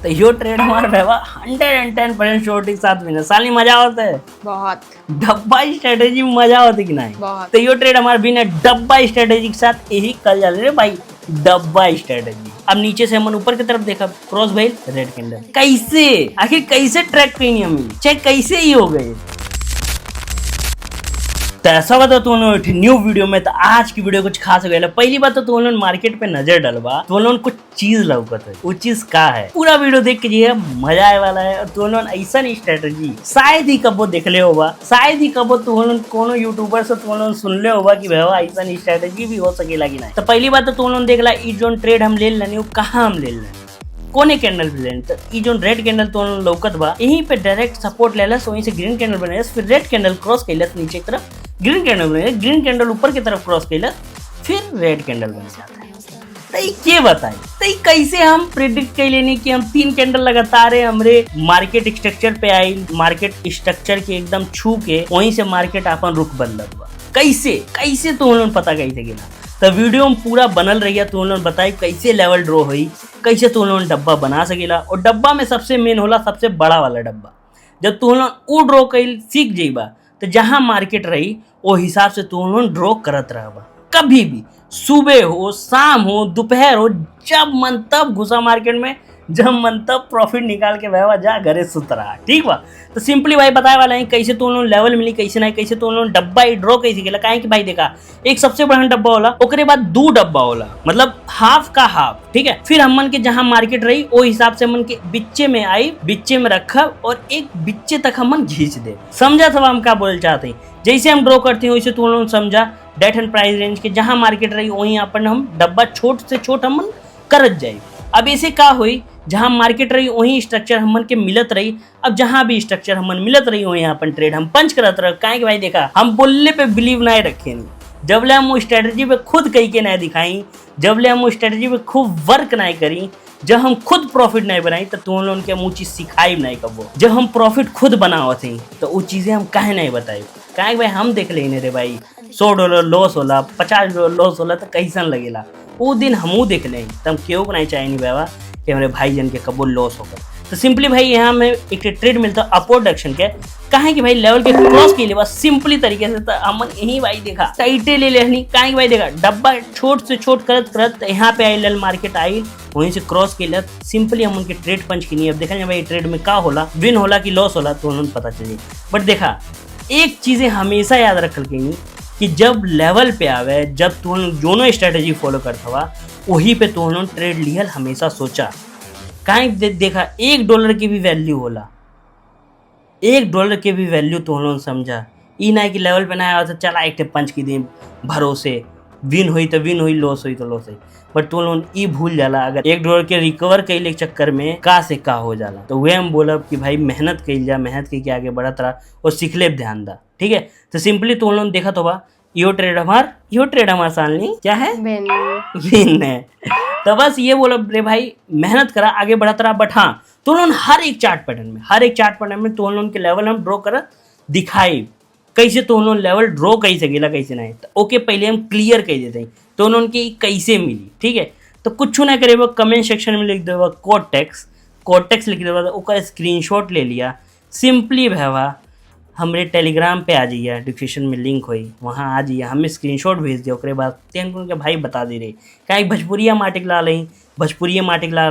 तो यो ट्रेड हमारा रहवा 110% शॉर्ट के साथ बिना साली मजा होता है। बहुत डब्बा स्ट्रेटेजी में मजा होती कि नहीं? बहुत। तो यो ट्रेड हमारे बिना डब्बा स्ट्रेटेजी के साथ यही कल जा रहे भाई, डब्बा स्ट्रेटेजी। अब नीचे से हम ऊपर की तरफ देखा, क्रॉस भाई रेड कैंडल, कैसे आखिर कैसे ट्रैक कहीं हम चाहे कैसे ही हो गए। तो ऐसा बता तो न्यू वीडियो में। तो आज की वीडियो कुछ खास हो गया। पहली बात तो उन्होंने मार्केट पे नजर डलवा तो उन्होंने कुछ चीज लौकत है, वो चीज का है पूरा वीडियो देख के जी मजा आए वाला है। और तो उन्होंने ऐसा स्ट्रेटेजी शायद ही कबो देख ले होगा, शायद ही कबो तो उन्होंने कोनो यूट्यूबर से तो उन्होंने सुन ले होगा कि भाई ऐसा स्ट्रेटेजी भी हो सकेला कि नहीं। तो पहली बात तो उन्होंने देख ला ई जो ट्रेड हम ले लेनी वो कहाँ हम ले लें, कोने कैंडल पे लेन। तो ई जो रेड कैंडल तो लौकत बा यहीं पे डायरेक्ट सपोर्ट ले लस, वहीं से ग्रीन कैंडल बने, फिर रेड कैंडल क्रॉस कैलस नीचे की तरफ, ग्रीन कैंडल बने, ग्रीन कैंडल ऊपर की तरफ क्रॉस कैलस, फिर रेड कैंडल बन जाता है। तो ये बताई तो कैसे हम प्रिडिक्ट कर लेनी कि हम 3 कैंडल लगातार हमरे मार्केट स्ट्रक्चर पे आई, मार्केट स्ट्रक्चर के एकदम छू के वहीं से मार्केट अपन रुख बदलत बा। कैसे कैसे तो उन्होंने पता कैसे गिना। तो वीडियो में पूरा बनल रही तो उन्होंने बताई कैसे लेवल ड्रॉ हुई, कैसे तो उन्होंने डब्बा बना सकेला। और डब्बा में सबसे मेन होला सबसे बड़ा वाला डब्बा। जब तू उन्होंने वो ड्रॉ कर सीख जाइबा तो जहाँ मार्केट रही वो हिसाब से तू उन्होंने ड्रॉ करत रहबा। कभी भी सुबह हो, शाम हो, दोपहर हो, जब मन तब घुसा मार्केट में, जब मन तब प्रॉफिट निकाल के वह जा घरे सुत रहा। ठीक बा। तो सिंपली भाई बताए वाला है कैसे तो उन्होंने लेवल मिली, कैसे नहीं, कैसे तो उन्होंने डब्बा ही ड्रॉ कैसे किया। काहे कि भाई देखा एक सबसे बड़ा डब्बा होला, ओकरे बाद 2 डब्बा होला, मतलब हाफ का हाफ। ठीक है। फिर हमन के जहां मार्केट रही वो हिसाब से हमन के बिच्चे में आई, बिच्चे में रखा और एक बिच्चे तक हमन खींच दे। समझा था हम क्या बोल चाहते हैं? जैसे हम ड्रॉ करते हैं वैसे तो उन्होंने समझा डेट एंड प्राइस रेंज के जहां मार्केट रही वहीं अपन हम डब्बा छोट से छोट हमन करत जाए। अब ऐसे का हुई जहां मार्केट रही वहीं स्ट्रक्चर हमन के मिलत रही। अब जहां भी स्ट्रक्चर हमन मिलत रही वहीं अपन ट्रेड हम पंच करत रह। काहे कि भाई देखा हम बोलने पे बिलीव नहीं रखे नहीं, जब ले हम वो स्ट्रेटजी पे खुद कही के नहीं दिखाई, जब ले हम वो स्ट्रेटजी पे खूब वर्क नहीं करी, जब हम खुद प्रॉफिट नहीं बनाई तो तुम लोगों के मुँह चीज सिखाई नहीं कबो। जब हम प्रॉफिट खुद बनाओ थे तो वो चीजें हम काहे नहीं बताई। काहे भाई हम देख लेने रे भाई $100 लॉस होला, $50 लॉस होला तो कैसन लगेला। वो दिन हमू देख लें तब क्यों नहीं चाहे नहीं बाबा कि हमारे भाई जन के कबूल लॉस होगा। तो सिंपली भाई यहाँ में एक ट्रेड मिलता है अपवर्ड डायरेक्शन के। कहे कि भाई लेवल के क्रॉस के लिए बस सिंपली तरीके से तो हमन यही भाई देखा टाइटे ले लेनी। कहे कि भाई देखा डब्बा छोट से छोट करत करत यहाँ पे आई लेल मार्केट आई, वहीं से क्रॉस के लिए सिंपली हम उनके ट्रेड पंच की नहीं। अब देखा भाई ट्रेड में क्या होला, विन होला कि लॉस होला तो उन्होंने पता चली। बट देखा एक चीजें हमेशा याद रखल के कि जब लेवल पे आवे, जब तू दोनों स्ट्रेटेजी फॉलो करता हुआ वहीं पे तू ट्रेड लिहल हमेशा सोचा। काहे देखा $1 की भी वैल्यू होला, $1 की भी वैल्यू तो समझा। ई ना कि लेवल पे ना आया तो चला एक पंच की दिन भरोसे विन हुई तो विन हुई, लॉस हुई तो लॉस हुई। बट तुम लोग ई भूल जाला अगर $1 के रिकवर कैले चक्कर में का से का हो जाला। तो वह हम बोलब कि भाई मेहनत कैल जा, मेहनत के आगे बढ़त रहा और सीखले ध्यान दा। ठीक है। तो सिंपली तुम लोग देखा तो बा यो ट्रेड हमार सालनी क्या है, विन है। तो बस ये बोला रे भाई मेहनत करा आगे बढ़त रहा। बट हाँ तुम लोग हर एक चार्ट पैटर्न में तुम लोग के लेवल हम ड्रॉ कर दिखाई कैसे तो उन्होंने लेवल ड्रॉ कैसे गेला कैसे नहीं। तो ओके पहले हम क्लियर कर देते हैं तो उनकी कैसे मिली। ठीक है। तो कुछ ना करे वो कमेंट सेक्शन में लिख देगा कोड टेक्स लिख देगा, ओका स्क्रीनशॉट ले लिया, सिंपली भैया हमरे टेलीग्राम पे आ जाइए, डिस्क्रिप्शन में लिंक हुई वहाँ आ जाइए, हमें स्क्रीनशॉट भेज दिया। ओकरे बाद तेन के भाई बता दे रहे क्या भोजपुरिया माटिक ला रही, भोजपुरिया माटिक ला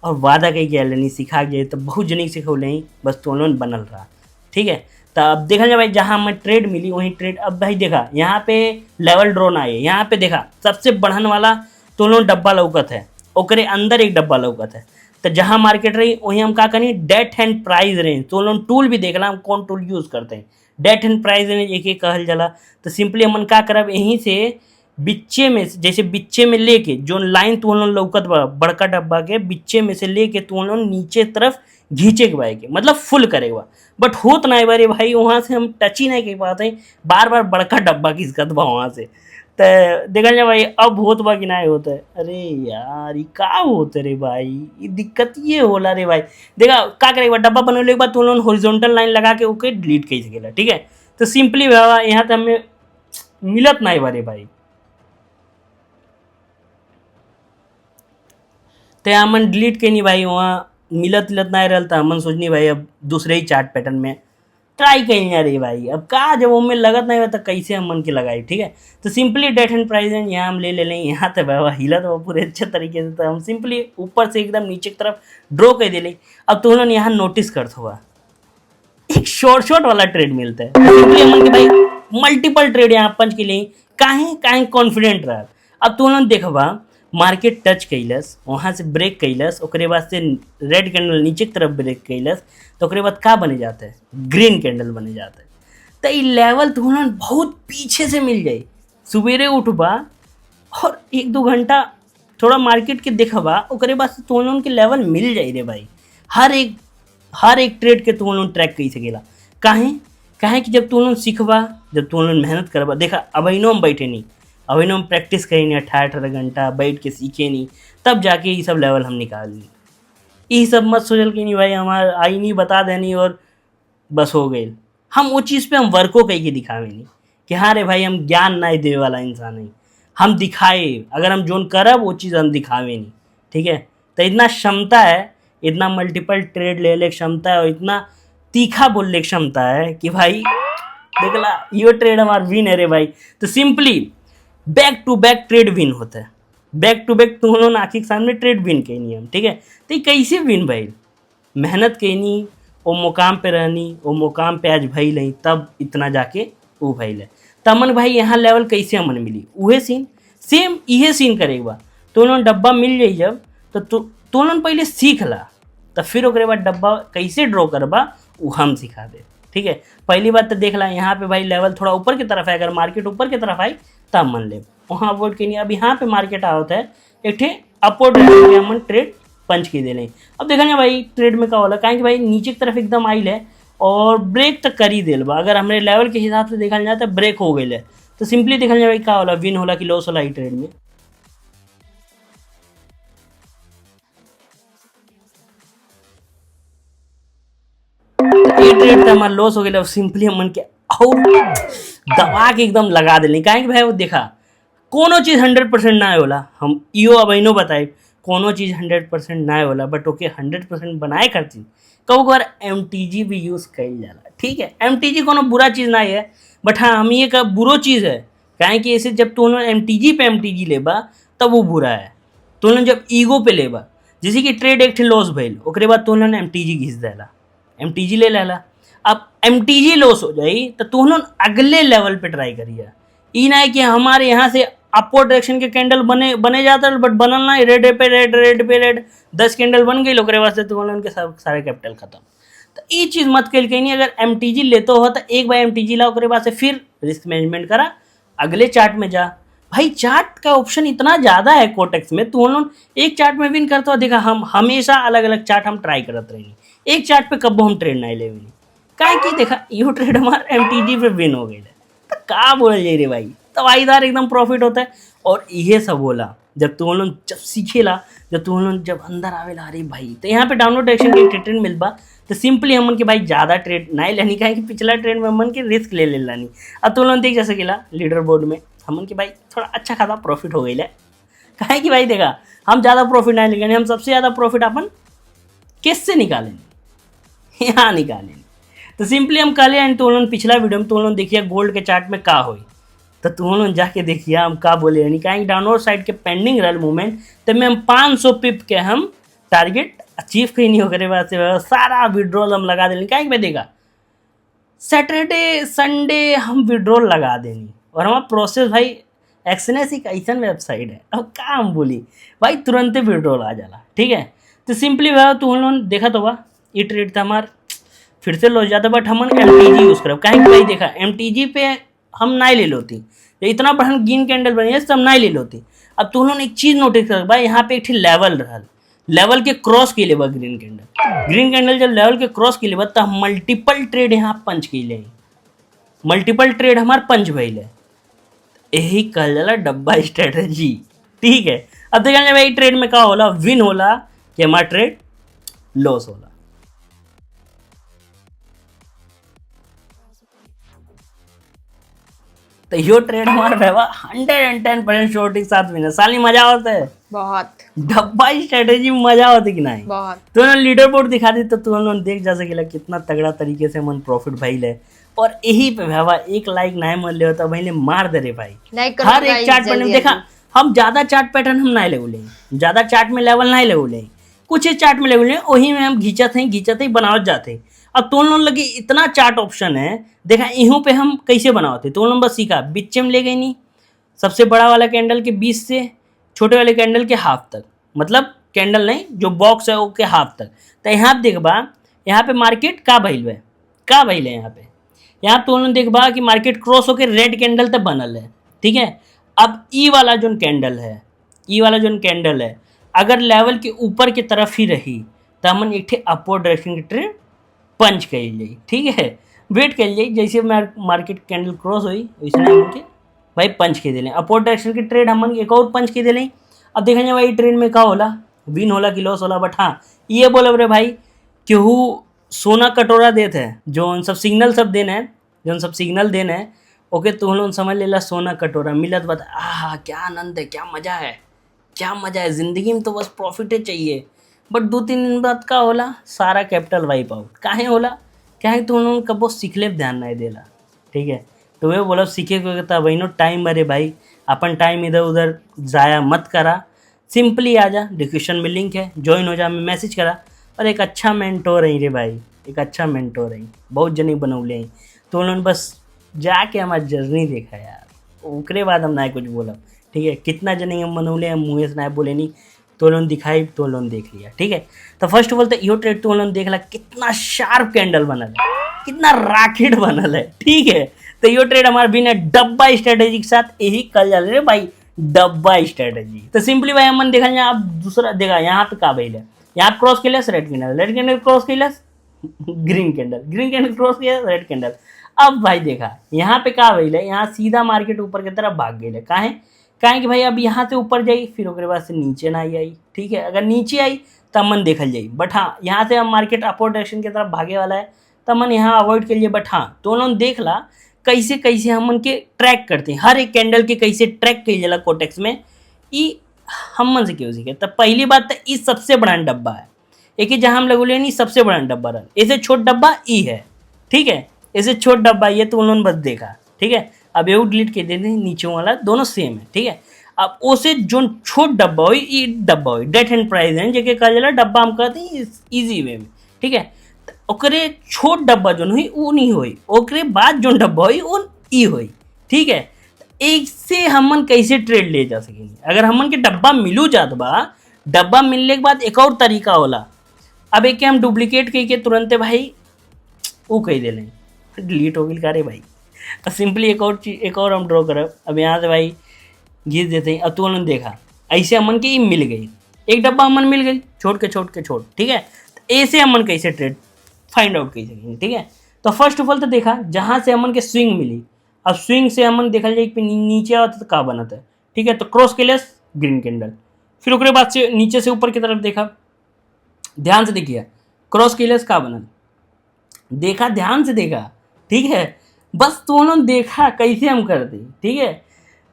और वादा कही गया नहीं सिखा गए तो बहुत जनी सिखो नहीं, बस तो उन्होंने बनल रहा। ठीक है। तो अब देखा जाए भाई जहाँ हमें ट्रेड मिली वहीं ट्रेड। अब भाई देखा यहाँ पे लेवल ड्रॉ ना आए, यहाँ पे देखा सबसे बढ़न वाला तो उन्होंने डब्बा लौकत है, ओकरे अंदर एक डब्बा लौकत है। तो जहाँ मार्केट रही वहीं हम क्या करें डेट एंड प्राइस रेंज, तो उन्होंने टूल भी देखला हम कौन टूल यूज़ करते हैं। डेट एंड प्राइस रेंज एक एक कहल जाला। तो सिंपली हमन क्या करब यहीं से बिच्चे में, जैसे बिच्चे में लेके जो लाइन तो उन्होंने लौकत बा बड़का डब्बा के बिच्चे में से लेके तो उन्होंने नीचे तरफ घींचे के भाई के मतलब फुल करेगा। बट होत नहीं बारे भाई वहाँ से हम टच ही नहीं कर पाते, बार बार बड़का डब्बा खिसकत बा वहाँ से। तो देखा जाए भाई अब होत बा कि नहीं होता है। अरे यार ये का होते रे भाई, ये दिक्कत ये होला रे भाई। देखा का करेगा डब्बा बनने के बाद तुम लोग हॉरिजॉन्टल लाइन लगा के ओके डिलीट कर सकेला। ठीक है। तो सिंपली यहाँ तो हमें मिलत नहीं बारे भाई। तो यहाँ मन डिलीट के नहीं भाई वहाँ मिलत तिलत नहीं रहता, हमन सोचनी भाई अब दूसरे ही चार्ट पैटर्न में ट्राई कहीं अरे भाई, अब का जब वो में लगत नहीं होता कैसे हम मन के लगाई। ठीक है, तो simply date and price and यहाँ हम ले लें, यहाँ तक बाबा हिला तो पूरे अच्छे तरीके से, तो हम सिंपली ऊपर से एकदम नीचे की तरफ ड्रॉ कर दे। अब तो उन्होंने यहाँ नोटिस कर हुआ एक शॉर्ट वाला ट्रेड मिलता है, सिंपली हमन के भाई मल्टीपल ट्रेड यहाँ पंच के लिए काहे काहे कॉन्फिडेंट रहा। अब तो उन्होंने देखबा मार्केट टच कैलस, वहाँ से ब्रेक कैलस, ओकरे बाद से रेड कैंडल नीचे की तरफ ब्रेक कैलस, तो ओकरे बाद का बने जाता है, ग्रीन कैंडल बने जाता है। तो ये लेवल तो उन्होंने बहुत पीछे से मिल जाए, सवेरे उठबा और 1-2 घंटा थोड़ा मार्केट के देखबा, ओकरे बाद से तो उनके लेवल मिल जाए रे भाई। हर एक ट्रेड के तुम लोग ट्रैक कर सकेला। काहे कि जब तुम लोग सीखबा, जब तुम लोग मेहनत करबा, देखा अब हम बैठे नहीं, अब हम प्रैक्टिस करी नहीं 18 घंटा बैठ के सीखे नहीं, तब जाके ये सब लेवल हम निकाल ली। ये सब मत सोचल कि नहीं भाई हमारा आई नहीं बता देनी और बस हो गई। हम वो चीज़ पे हम वर्को कही के दिखावे नहीं कि हाँ रे भाई हम ज्ञान नहीं देवे वाला इंसान है, हम दिखाए, अगर हम जोन करब वो चीज़ हम दिखावे नहीं। ठीक है, तो इतना क्षमता है, इतना मल्टीपल ट्रेड ले क्षमता है और इतना तीखा बोलने क्षमता है कि भाई देखला यो ट्रेड हमारा विन है रे भाई। तो simply back to back trade win होता है, बैक टू बैक तुम लोग आँखी के सामने ट्रेड विन कहनी हम। ठीक है, तो ये कैसे विन भाई, मेहनत कहनी, वो मुकाम पे रहनी, वो मुकाम पे आज भइल है, तब इतना जाके वो भइल है। तमन भाई यहाँ लेवल कैसे हमन मिली, उहे सीन सेम इहे सीन करेगा। तो उन्होंने डब्बा मिल जाई जब, तो उन्होंने पहले सीख ला, तो फिर ओकरे बाद डब्बा कैसे ड्रॉ करबा वो हम सिखा दे। ठीक है, पहली बात तो देख ला यहाँ पे भाई लेवल थोड़ा ऊपर की तरफ है, अगर मार्केट ऊपर की तरफ आई तब मन ले वहाँ अवॉइड के नहीं। अब यहाँ पे मार्केट आ होता है एक ठे अपवर्ड हम ट्रेड पंच की दे लें। अब देखा भाई ट्रेड में क्या होला, कहें कि भाई नीचे की तरफ एकदम आइल है और ब्रेक तक कर ही दिल बा, अगर हमारे लेवल के हिसाब से देखा जाए तो ब्रेक हो गई है। तो सिंपली देखा जाए भाई क्या होला, विन होला कि लॉस होला ई ट्रेड में। ये ट्रेड तो हमारा लॉस हो गया, सिंपली हम मन के और दबा के एकदम लगा दिले। काहे कि भाई वो देखा कोनो चीज़ 100% ना होला, हम इो अब इनो बताए कोनो चीज़ 100% ना होला, बट ओके 100% बनाए खातिर कब बार MTG भी यूज़ कइल जाला। ठीक है, MTG कोनो बुरा चीज़ ना है, बट हाँ हम ये का बुरो चीज़ है, काहे कि ऐसे जब तू MTG पे MTG लेबा तब वो बुरा है। तो जब ईगो पे लेबा, जैसे कि ट्रेड एक लॉस भइल, ओकरे बाद तो MTG घिस देला, MTG ले लेला। अब MTG लॉस हो जाई तो तुम अगले लेवल पे ट्राई करिए। ई ना है कि हमारे यहाँ से अपवर्ड डायरेक्शन के कैंडल बने जाता है, बट बनल ना रेड पे रेड 10 कैंडल बन गई, ओकरे वास्ते तुम उनके सारे कैपिटल खत्म। तो ये चीज़ मत कल कहीं नहीं, अगर MTG लेते हो तो एक बार MTG ला, ओकरे बाद से फिर रिस्क मैनेजमेंट करा, अगले चार्ट में जा। भाई चार्ट का ऑप्शन इतना ज़्यादा है कोटेक्स में, तू लोग एक चार्ट में विन करता हो। देखा हम हमेशा अलग अलग चार्ट हम ट्राई करते रहेंगे, एक चार्ट पे कब हम ट्रेड नहीं ले काहे कि देखा यो ट्रेड हमारा MTG पे विन हो गई, तो का बोल जाए रे भाई, तवाईदार एकदम प्रॉफिट होता है। और ये सब बोला जब तुम लोग जब सीखेला, जब तुम लोग जब अंदर आवेला, अरे भाई तो यहाँ पे डाउनलोड डायरेक्शन के ट्रेड मिलबा, तो सिंपली हमन के भाई ज़्यादा ट्रेड नहीं लेनी, काहे कि पिछला ट्रेड में हमन के रिस्क ले लानी। अब तुम लोग देख जा सकेला लीडर बोर्ड में हमन के भाई थोड़ा अच्छा खासा प्रॉफिट हो गई है, काहे कि भाई देखा हम ज़्यादा प्रॉफिट नहीं निकालेंगे, हम सबसे ज़्यादा प्रॉफिट अपन किससे निकालेंगे, यहाँ निकालेंगे। तो सिंपली हम कल एंड तुम लोग पिछला वीडियो में तुम लोग देखिए गोल्ड के चार्ट में का हुई, तो तुम लोग जाके देखिए हम का बोले यानी कहीं डाउनवर्ड साइड के पेंडिंग रहा मूवमेंट, तो मैं हम 500 पिप के हम टारगेट अचीव कहीं नहीं हो करे, वैसे सारा विड्रॉल हम लगा देंगे। क्या देगा सैटरडे संडे हम विड्रॉल लगा देंगे, और हमारा प्रोसेस भाई एक्सनेस एक ऐसा वेबसाइट है, अब क्या हम बोली भाई तुरंत विड्रॉल आ जाला। ठीक है, तो सिंपली भाई तुम लोग देखा तो बा ये ट्रेड था हमार फिर से लॉस जाता, बट हम MTG यूज़ करब, कहीं भाई देखा MTG पे हम नहीं ले लोती, इतना बड़ा ग्रीन कैंडल बनी है सब नहीं ले लोती। अब तुम लोग एक चीज़ नोटिस कर भाई, यहाँ पे एक लेवल रहा, लेवल के क्रॉस के लिए ग्रीन कैंडल जब लेवल के क्रॉस के लिए तब मल्टीपल ट्रेड यहाँ पंच के लिए, मल्टीपल ट्रेड हमारे पंच भइल है, यही कहल जाला डब्बा स्ट्रेटेजी। ठीक है, अब देखा भाई ट्रेड में क्या होला, विन होला कि हमारा ट्रेड लॉस होला। तो यो ट्रेड हमारा 110% शॉर्ट के साथ विन है, साली मजा आता है। बहुत डब्बा स्ट्रेटेजी में मजा होती कि नहीं। बहुत तो उन्होंने लीडर बोर्ड दिखा दी तो उन्होंने देख जा सकेला कितना तगड़ा तरीके से मन प्रॉफिट भइल है। और यही पे भावा एक लाइक नहीं मन ले होता भाई मार दे रे भाई। लाइक हर एक चार्ट पैटर्न में देखा हम ज्यादा चार्ट पैटर्न हम नहीं ले ज्यादा चार्ट में लेवल नहीं ले कुछ ही चार्ट में ले वही में हम घिंचत ही बनावत जाते। अब तो लोग लगे इतना चार्ट ऑप्शन है देखा इहू पे हम कैसे बनाते तो लोग बस सीखा बीच में ले गई नहीं सबसे बड़ा वाला कैंडल के 20 से छोटे वाले कैंडल के हाफ तक मतलब कैंडल नहीं जो बॉक्स है वो के हाफ तक। तो यहाँ पे देखबा यहाँ पे मार्केट का भइल है यहाँ पे तो उन्होंने देखबा कि मार्केट क्रॉस होकर रेड कैंडल तक बनल है। ठीक है अब ई वाला जो कैंडल है अगर लेवल के ऊपर की तरफ ही रही तो हमन एक अपवर्ड डायरेक्शन की ट्रेड पंच कर जाई। ठीक है वेट कर जाई जैसे मार्केट कैंडल क्रॉस हुई वैसे हमके भाई पंच के दिले अपवर्ड डायरेक्शन की ट्रेड हमन एक और पंच के दिले। अब देखेंगे भाई ट्रेड में का होला विन होला कि लॉस होला। बट हाँ ये बोले रे भाई केहू सोना कटोरा देते हैं जो उन सब सिग्नल सब देने हैं ओके तो उन्होंने समझ लेला सोना कटोरा मिलत बता आहा क्या आनंद है क्या मजा है ज़िंदगी में तो बस प्रॉफिट ही चाहिए। बट 2-3 दिन बाद का होला सारा कैपिटल वाइप आउट काहे होला क्या तो उन्होंने कबो सीखले ध्यान नहीं देला। ठीक है तो वे बोला सीखे को वही टाइम अरे भाई अपन टाइम इधर उधर ज़ाया मत करा सिंपली आ जा डिस्क्रिप्शन में लिंक है ज्वाइन हो जा मैं मैसेज करा। और एक अच्छा मेंटोर है रे भाई बहुत जनी बनौले हैं तो उन्होंने बस जाके हमारा जर्नी देखा यार ओकरे बाद हम ना कुछ बोला। ठीक है कितना जने हम बनौले हम मुँह से ना बोले नहीं तो उन्होंने दिखाई तो उन्होंने देख लिया। ठीक है तो फर्स्ट ऑफ ऑल तो यो ट्रेड तो उन्होंने देख ला कितना शार्प कैंडल बनल है कितना रॉकेट बनल है। ठीक है तो यो ट्रेड हमारे बिना डब्बा स्ट्रेटेजी के साथ यही कल जा रहे भाई डब्बा स्ट्रेटेजी। तो सिंपली भाई हमने देखा यहाँ आप दूसरा देखा यहाँ पे का भइल है यहाँ क्रॉस के रेड कैंडल क्रॉस के ग्रीन कैंडल क्रॉस किया रेड कैंडल। अब भाई देखा यहाँ पे का भइल है यहाँ सीधा मार्केट ऊपर की तरफ भाग गई है काहे कि भाई अब यहाँ से ऊपर जाई फिर ओकरे बाद से नीचे ना आई। ठीक है अगर नीचे आई तो मन देखल जाई बट हाँ यहाँ से हम मार्केट अपवर्ड डायरेक्शन की तरफ भागे वाला है तो मन यहाँ अवॉइड कर लिए। बट हाँ तो उन्होंने देख ला कैसे हमन के ट्रैक करते हैं हर एक कैंडल के कैसे ट्रैक कई जाला कोटेक्स में ई हमन से क्यों सीखे। तो पहली बात तो ई सबसे बड़ा डब्बा है एक ही जहाँ हम लगोले नहीं सबसे बड़ा डब्बा रहा ऐसे छोट डब्बा ई है। ठीक है ऐसे छोट डब्बा ये तो उन्होंने बस देखा। ठीक है अब ये डिलीट कर देते नीचे वाला दोनों सेम है। ठीक है अब उसे जो छोट डब्बा हो ई डब्बा हो डेट एंड प्राइस है जेके कहा जाला डब्बा हम कहते हैं ईजी वे में। ठीक है ओकरे छोट डब्बा जो हुई वो नहीं हुई ओकरे बाद जो डब्बा हुई वो ई हुई। ठीक है एक से हमन कैसे ट्रेड ले जा सकेंगे अगर हमन के डब्बा मिलू जात बा डब्बा मिलने के बाद एक और तरीका होला। अब एक हम डुप्लीकेट के तुरंत भाई वो कह दे डिलीट हो गई का रे भाई। अब सिंपली एक और हम ड्रॉ करब अब यहाँ से भाई घिस देते हैं। अब तो उन्होंने देखा ऐसे हमन के मिल गई एक डब्बा हमन मिल गई छोट के छोट। ठीक है तो ऐसे हमन कैसे ट्रेड फाइंड आउट कर सकेंगे। ठीक है तो फर्स्ट ऑफ ऑल तो देखा जहाँ से हमन के स्विंग मिली अब स्विंग से हमन देखा जाए कि नीचे आता तो का बनता है। ठीक है तो क्रॉस के लेस ग्रीन कैंडल फिर ओकरे बाद से नीचे से ऊपर की तरफ देखा ध्यान से देखिए क्रॉस के लेस का बनल देखा ध्यान से देखा। ठीक है बस तो उन्होंने देखा कैसे हम करते। ठीक है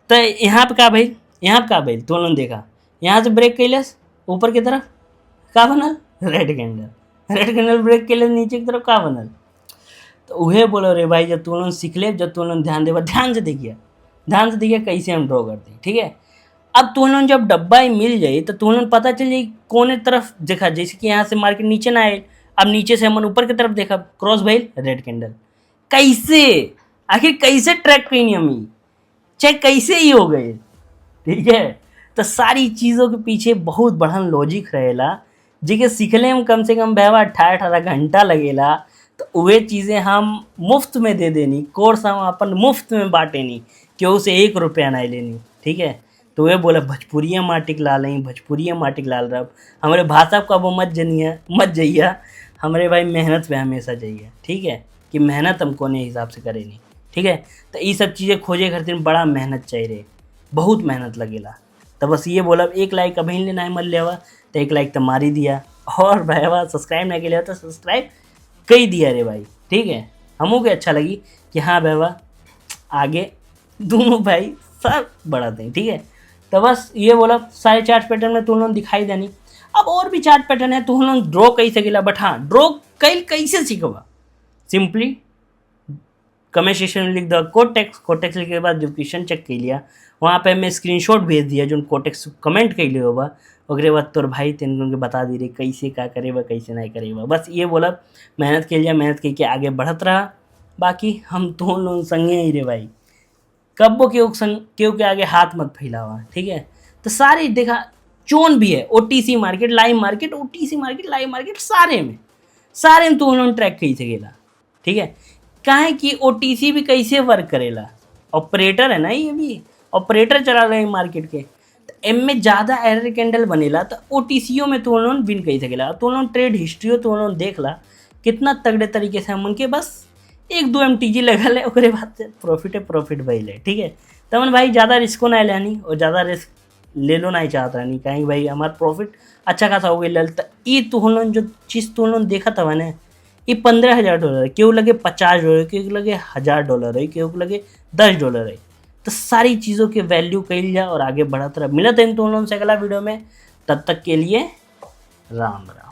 तो यहाँ पे का भाई तो उन्होंने देखा यहाँ से ब्रेक कैलस ऊपर की तरफ का बनल रेड कैंडल ब्रेक कैलस नीचे की तरफ का बनल। तो वह बोलो रे भाई जब तू उन्होंने सीख ले जब तू उन्होंने ध्यान से देखिए कैसे हम ड्रॉ करते हैं। ठीक है अब तू उन्होंने जब डब्बा ही मिल जाए तो तू उन्होंने पता चल जाए कोने तरफ देखा जैसे कि यहाँ से मार्केट नीचे ना आए अब नीचे से हम ऊपर की तरफ देखा क्रॉस भाई रेड कैंडल कैसे आखिर कैसे ट्रैक कहीं हमी चाहे कैसे ही हो गए। ठीक है तो सारी चीज़ों के पीछे बहुत बड़ा लॉजिक रहेला जेके सीखले हम कम से कम बहवा 18 घंटा लगेला। तो वे चीज़ें हम मुफ्त में दे देनी कोर्स हम अपन मुफ्त में बांटे नहीं क्यों से 1 रुपया नहीं लेनी। ठीक है तो वे बोला भोजपुरिया माटिक लाल रहा हमारे भाषा का वो मत जाइए हमारे भाई मेहनत पे हमेशा जाइए। ठीक है कि मेहनत हम कोने हिसाब से करे नहीं। ठीक है तो ये सब चीज़ें खोजे खातिर बड़ा मेहनत चाहिए बहुत मेहनत लगेला। तो बस ये बोला 1 लाइक अभी लेना है मत लेवा तो 1 लाइक तो मारी दिया और भाई सब्सक्राइब नहीं किया तो सब्सक्राइब कर दिया रे भाई। ठीक है हमों के अच्छा लगी कि हाँ भाई आगे दोनों भाई सब बढ़ाते हैं। ठीक है तो बस ये बोला सारे चार्ट पैटर्न में तुम लोग दिखाई देनी। अब और भी चार्ट पैटर्न है तुम लोग ड्रॉ कैसे गिला, बट हाँ ड्रॉ कैसे सीखबा, सिंपली कमेंट सेक्शन में लिख दो कोटेक्स, कोटेक्स लिखने के बाद जो क्वेश्चन चेक कर लिया वहाँ पे मैं स्क्रीनशॉट भेज दिया जो कोटेक्स कमेंट कर लियो बा, ओकरे बाद तोर भाई तेन के बता दी रही कैसे क्या करेबा कैसे नहीं करेबा। बस ये बोला मेहनत के लिए, मेहनत करके आगे बढ़त रहा, बाकी हम तो लोग संगे ही रे भाई, कब्बो केहू के आगे हाथ मत फैलावा, ठीक है। तो सारे देखा जोन भी है OTC market, live market, OTC market, live market, सारे में तो उन्होंने ट्रैक कैसे गेला, ठीक है। काहे कि OTC भी कैसे वर्क करेला, ऑपरेटर है ना, ये भी ऑपरेटर चला रहे हैं मार्केट के, तो एम में ज़्यादा एरर कैंडल बनेला तो OTCओ में तो उन्होंने विन कैसे गेला, तो उन्होंने ट्रेड हिस्ट्री तो उन्होंने देख ला कितना तगड़े तरीके से हम उनके बस 1-2 MTG लगा ले, उसके बाद प्रॉफिट भइल है, ठीक है। तो मन भाई ज़्यादा रिस्को नहीं लेनी और ज़्यादा रिस्क ले लो नहीं चाहता नहीं, कहीं भाई हमारा प्रॉफिट अच्छा खासा हो गया। तो ये तो जो चीज़ तो देखा था मैंने, ये $15,000 है, क्यों लगे $50, क्यों लगे $1,000 है, क्यों लगे $10 है। तो सारी चीज़ों के वैल्यू कही जाए और आगे बढ़ा तरह मिला था इन दोनों से अगला वीडियो में, तब तक के लिए राम राम।